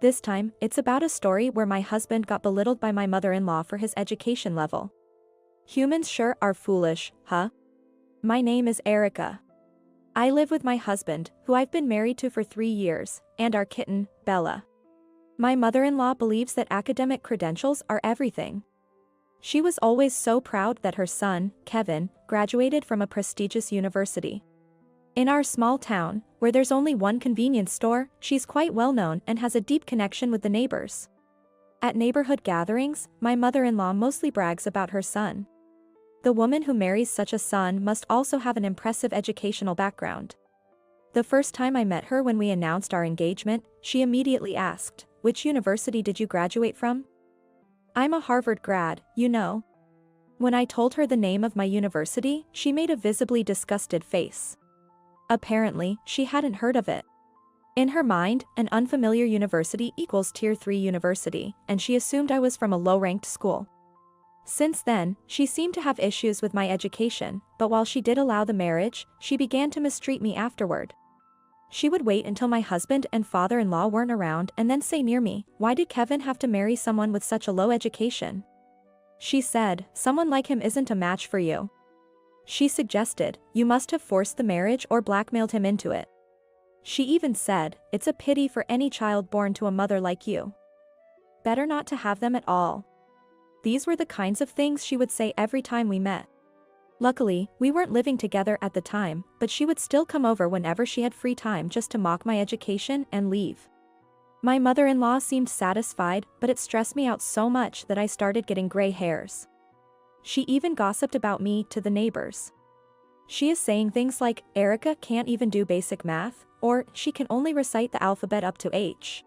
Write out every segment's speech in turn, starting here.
This time, it's about a story where my husband got belittled by my mother-in-law for his education level. Humans sure are foolish, huh? My name is Erica. I live with my husband, who I've been married to for 3 years, and our kitten, Bella. My mother-in-law believes that academic credentials are everything. She was always so proud that her son, Kevin, graduated from a prestigious university. In our small town, where there's only one convenience store, she's quite well known and has a deep connection with the neighbors. At neighborhood gatherings, my mother-in-law mostly brags about her son. The woman who marries such a son must also have an impressive educational background. The first time I met her when we announced our engagement, she immediately asked, "Which university did you graduate from?" "I'm a Harvard grad, you know." When I told her the name of my university, she made a visibly disgusted face. Apparently, she hadn't heard of it. In her mind, an unfamiliar university equals Tier 3 university, and she assumed I was from a low-ranked school. Since then, she seemed to have issues with my education, but while she did allow the marriage, she began to mistreat me afterward. She would wait until my husband and father-in-law weren't around and then say near me, "Why did Kevin have to marry someone with such a low education?" She said, "Someone like him isn't a match for you." She suggested, "You must have forced the marriage or blackmailed him into it." She even said, "It's a pity for any child born to a mother like you. Better not to have them at all." These were the kinds of things she would say every time we met. Luckily, we weren't living together at the time, but she would still come over whenever she had free time just to mock my education and leave. My mother-in-law seemed satisfied, but it stressed me out so much that I started getting gray hairs. She even gossiped about me to the neighbors. She is saying things like, "Erica can't even do basic math," or "She can only recite the alphabet up to H."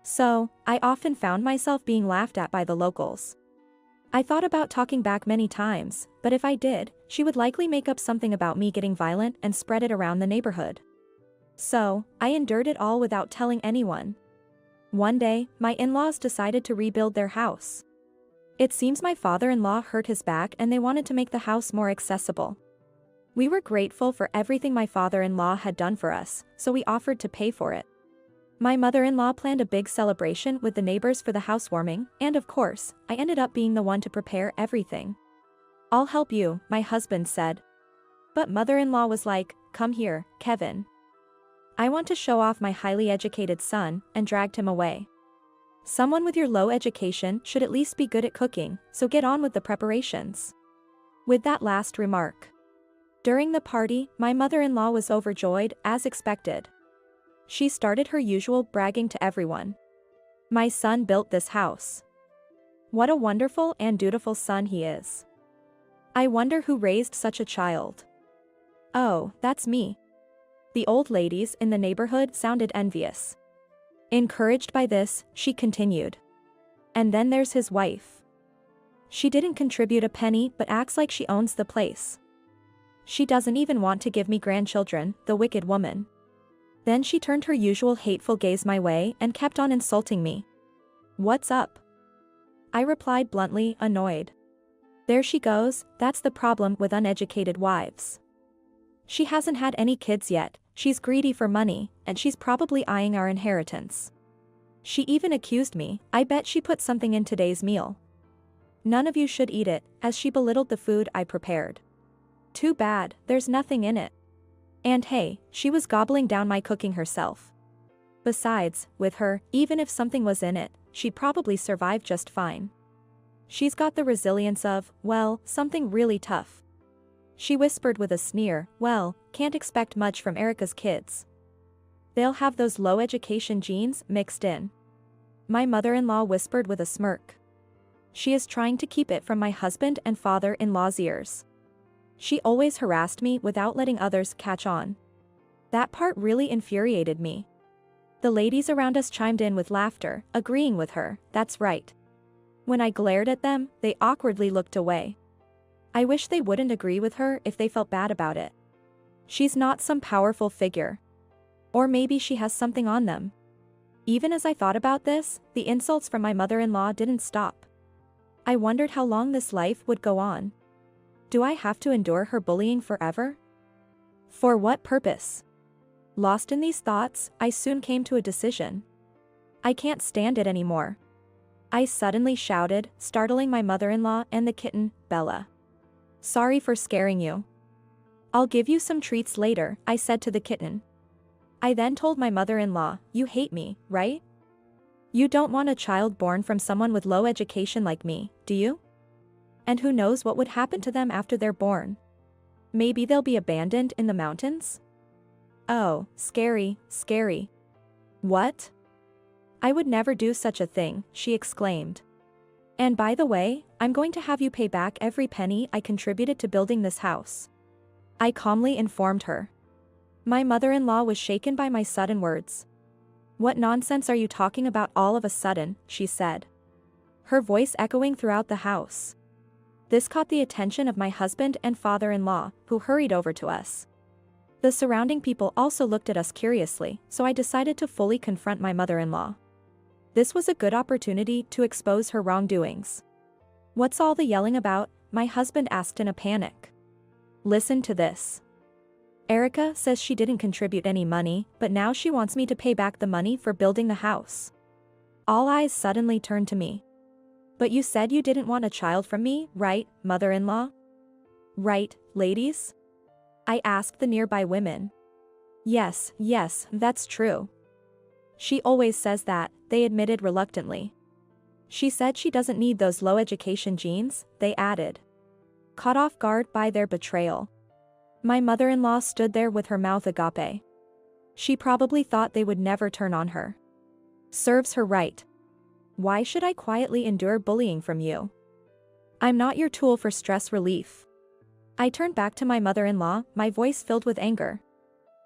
So, I often found myself being laughed at by the locals. I thought about talking back many times, but if I did, she would likely make up something about me getting violent and spread it around the neighborhood. So, I endured it all without telling anyone. One day, my in-laws decided to rebuild their house. It seems my father-in-law hurt his back and they wanted to make the house more accessible. We were grateful for everything my father-in-law had done for us, so we offered to pay for it. My mother-in-law planned a big celebration with the neighbors for the housewarming, and of course, I ended up being the one to prepare everything. "I'll help you," my husband said. But mother-in-law was like, "Come here, Kevin. I want to show off my highly educated son," and dragged him away. "Someone with your low education should at least be good at cooking, so get on with the preparations." With that last remark. During the party, my mother-in-law was overjoyed, as expected. She started her usual bragging to everyone. "My son built this house. What a wonderful and dutiful son he is. I wonder who raised such a child." "Oh, that's me." The old ladies in the neighborhood sounded envious. Encouraged by this, she continued. "And then there's his wife. She didn't contribute a penny but acts like she owns the place. She doesn't even want to give me grandchildren, the wicked woman." Then she turned her usual hateful gaze my way and kept on insulting me. "What's up?" I replied bluntly, annoyed. "There she goes, that's the problem with uneducated wives. She hasn't had any kids yet, she's greedy for money, and she's probably eyeing our inheritance. She even accused me, I bet she put something in today's meal. None of you should eat it," as she belittled the food I prepared. "Too bad, there's nothing in it." And hey, she was gobbling down my cooking herself. Besides, with her, even if something was in it, she'd probably survive just fine. She's got the resilience of, well, something really tough. She whispered with a sneer, "Well, can't expect much from Erica's kids. They'll have those low education genes mixed in." My mother-in-law whispered with a smirk. "She is trying to keep it from my husband and father-in-law's ears. She always harassed me without letting others catch on." That part really infuriated me. The ladies around us chimed in with laughter, agreeing with her, "That's right." When I glared at them, they awkwardly looked away. I wish they wouldn't agree with her if they felt bad about it. She's not some powerful figure. Or maybe she has something on them. Even as I thought about this, the insults from my mother-in-law didn't stop. I wondered how long this life would go on. Do I have to endure her bullying forever? For what purpose? Lost in these thoughts, I soon came to a decision. I can't stand it anymore. I suddenly shouted, startling my mother-in-law and the kitten, Bella. Sorry for scaring you. I'll give you some treats later, I said to the kitten. I then told my mother-in-law, you hate me, right? You don't want a child born from someone with low education like me, do you? And who knows what would happen to them after they're born? Maybe they'll be abandoned in the mountains? Oh, scary, scary. What? I would never do such a thing, she exclaimed. And by the way, I'm going to have you pay back every penny I contributed to building this house. I calmly informed her. My mother-in-law was shaken by my sudden words. What nonsense are you talking about all of a sudden, she said. Her voice echoing throughout the house. This caught the attention of my husband and father-in-law, who hurried over to us. The surrounding people also looked at us curiously, so I decided to fully confront my mother-in-law. This was a good opportunity to expose her wrongdoings. What's all the yelling about? My husband asked in a panic. Listen to this. Erica says she didn't contribute any money, but now she wants me to pay back the money for building the house. All eyes suddenly turned to me. But you said you didn't want a child from me, right, mother-in-law? Right, ladies? I asked the nearby women. Yes, that's true. She always says that, they admitted reluctantly. She said she doesn't need those low education genes, they added. Caught off guard by their betrayal. My mother-in-law stood there with her mouth agape. She probably thought they would never turn on her. Serves her right. Why should I quietly endure bullying from you? I'm not your tool for stress relief. I turned back to my mother-in-law, my voice filled with anger.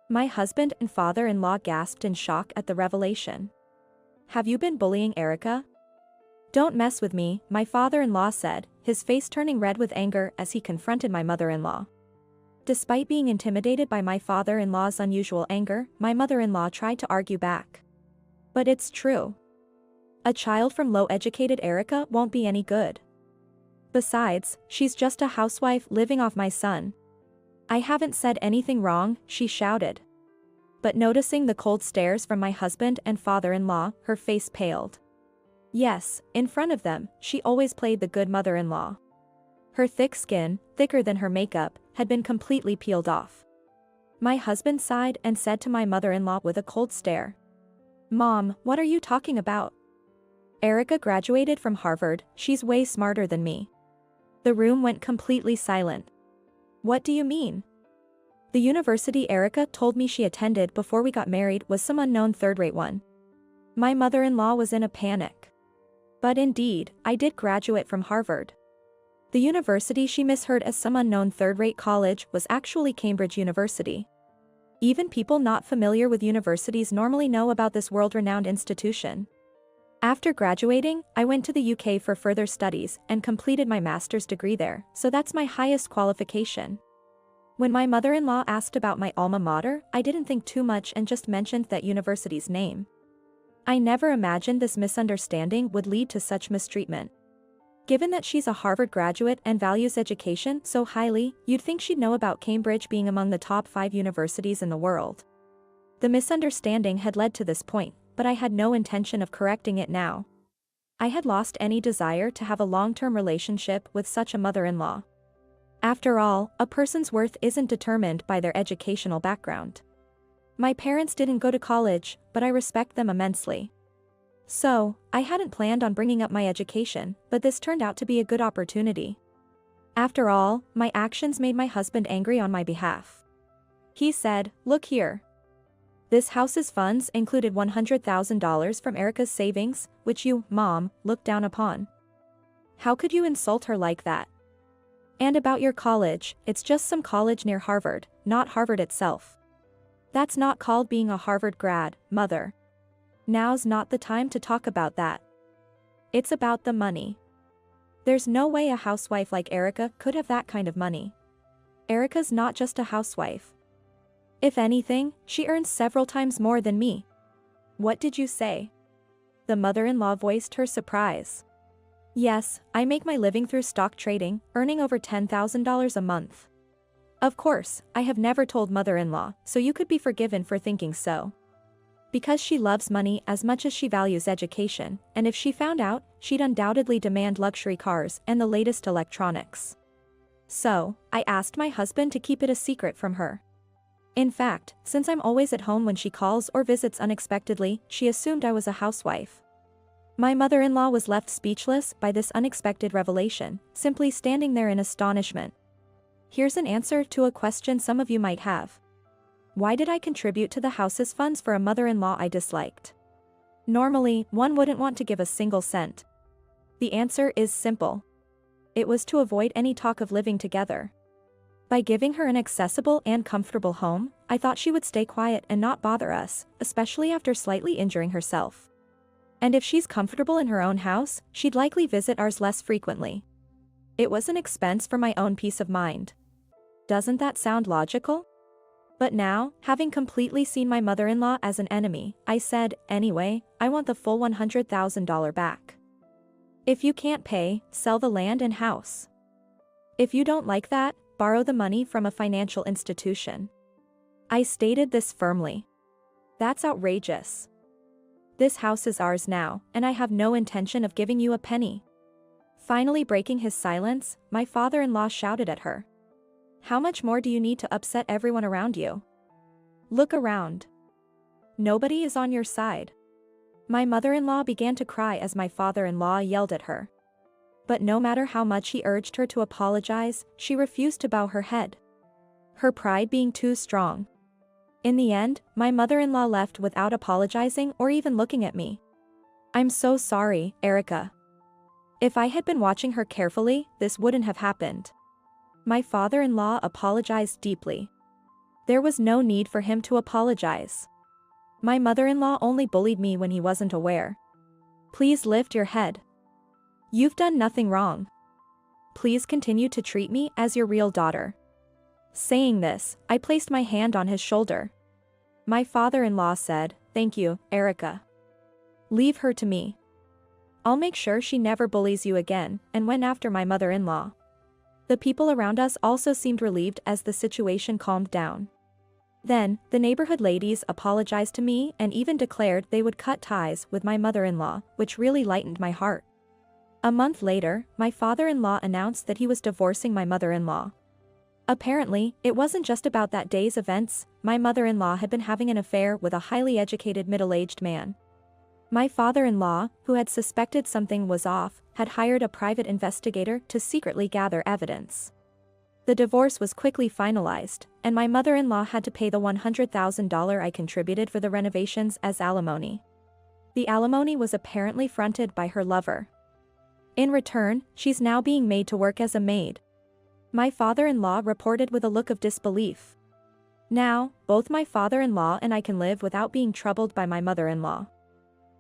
My husband and father-in-law gasped in shock at the revelation. Have you been bullying Erica? Don't mess with me, my father-in-law said, his face turning red with anger as he confronted my mother-in-law. Despite being intimidated by my father-in-law's unusual anger, my mother-in-law tried to argue back. But it's true. A child from low-educated Erica won't be any good. Besides, she's just a housewife living off my son. I haven't said anything wrong, she shouted. But noticing the cold stares from my husband and father-in-law, her face paled. Yes, in front of them, she always played the good mother-in-law. Her thick skin, thicker than her makeup, had been completely peeled off. My husband sighed and said to my mother-in-law with a cold stare. Mom, what are you talking about? Erica graduated from Harvard, she's way smarter than me. The room went completely silent. What do you mean? The university Erica told me she attended before we got married was some unknown third-rate one. My mother-in-law was in a panic. But indeed, I did graduate from Harvard. The university she misheard as some unknown third-rate college was actually Cambridge University. Even people not familiar with universities normally know about this world-renowned institution. After graduating, I went to the UK for further studies and completed my master's degree there, so that's my highest qualification. When my mother-in-law asked about my alma mater, I didn't think too much and just mentioned that university's name. I never imagined this misunderstanding would lead to such mistreatment. Given that she's a Harvard graduate and values education so highly, you'd think she'd know about Cambridge being among the top 5 universities in the world. The misunderstanding had led to this point, but I had no intention of correcting it now. I had lost any desire to have a long-term relationship with such a mother-in-law. After all, a person's worth isn't determined by their educational background. My parents didn't go to college, but I respect them immensely. So, I hadn't planned on bringing up my education, but this turned out to be a good opportunity. After all, my actions made my husband angry on my behalf. He said, "Look here. This house's funds included $100,000 from Erica's savings, which you, Mom, looked down upon. How could you insult her like that? And about your college, it's just some college near Harvard, not Harvard itself. That's not called being a Harvard grad, Mother. Now's not the time to talk about that. It's about the money. There's no way a housewife like Erica could have that kind of money. Erica's not just a housewife. If anything, she earns several times more than me." "What did you say?" The mother-in-law voiced her surprise. "Yes, I make my living through stock trading, earning over $10,000 a month. Of course, I have never told mother-in-law, so you could be forgiven for thinking so. Because she loves money as much as she values education, and if she found out, she'd undoubtedly demand luxury cars and the latest electronics. So, I asked my husband to keep it a secret from her. In fact, since I'm always at home when she calls or visits unexpectedly, she assumed I was a housewife. My mother-in-law was left speechless by this unexpected revelation, simply standing there in astonishment. Here's an answer to a question some of you might have. Why did I contribute to the house's funds for a mother-in-law I disliked? Normally, one wouldn't want to give a single cent. The answer is simple. It was to avoid any talk of living together. By giving her an accessible and comfortable home, I thought she would stay quiet and not bother us, especially after slightly injuring herself. And if she's comfortable in her own house, she'd likely visit ours less frequently. It was an expense for my own peace of mind. Doesn't that sound logical? But now, having completely seen my mother-in-law as an enemy, I said, anyway, I want the full $100,000 back. If you can't pay, sell the land and house. If you don't like that, borrow the money from a financial institution. I stated this firmly. That's outrageous. This house is ours now, and I have no intention of giving you a penny. Finally breaking his silence, my father-in-law shouted at her. How much more do you need to upset everyone around you? Look around. Nobody is on your side. My mother-in-law began to cry as my father-in-law yelled at her. But no matter how much he urged her to apologize, she refused to bow her head. Her pride being too strong. In the end, my mother-in-law left without apologizing or even looking at me. I'm so sorry, Erica. If I had been watching her carefully, this wouldn't have happened. My father-in-law apologized deeply. There was no need for him to apologize. My mother-in-law only bullied me when he wasn't aware. Please lift your head. You've done nothing wrong. Please continue to treat me as your real daughter. Saying this, I placed my hand on his shoulder. My father-in-law said, Thank you, Erica. Leave her to me. I'll make sure she never bullies you again, and went after my mother-in-law. The people around us also seemed relieved as the situation calmed down. Then, the neighborhood ladies apologized to me and even declared they would cut ties with my mother-in-law, which really lightened my heart. A month later, my father-in-law announced that he was divorcing my mother-in-law. Apparently, it wasn't just about that day's events, my mother-in-law had been having an affair with a highly educated middle-aged man. My father-in-law, who had suspected something was off, had hired a private investigator to secretly gather evidence. The divorce was quickly finalized, and my mother-in-law had to pay the $100,000 I contributed for the renovations as alimony. The alimony was apparently fronted by her lover. In return, she's now being made to work as a maid. My father-in-law reported with a look of disbelief. Now, both my father-in-law and I can live without being troubled by my mother-in-law.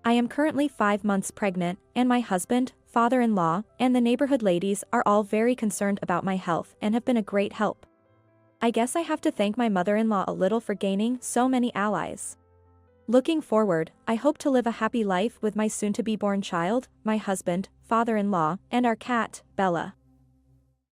I am currently 5 months pregnant, and my husband, father-in-law, and the neighborhood ladies are all very concerned about my health and have been a great help. I guess I have to thank my mother-in-law a little for gaining so many allies. Looking forward, I hope to live a happy life with my soon-to-be-born child, my husband, father-in-law, and our cat, Bella.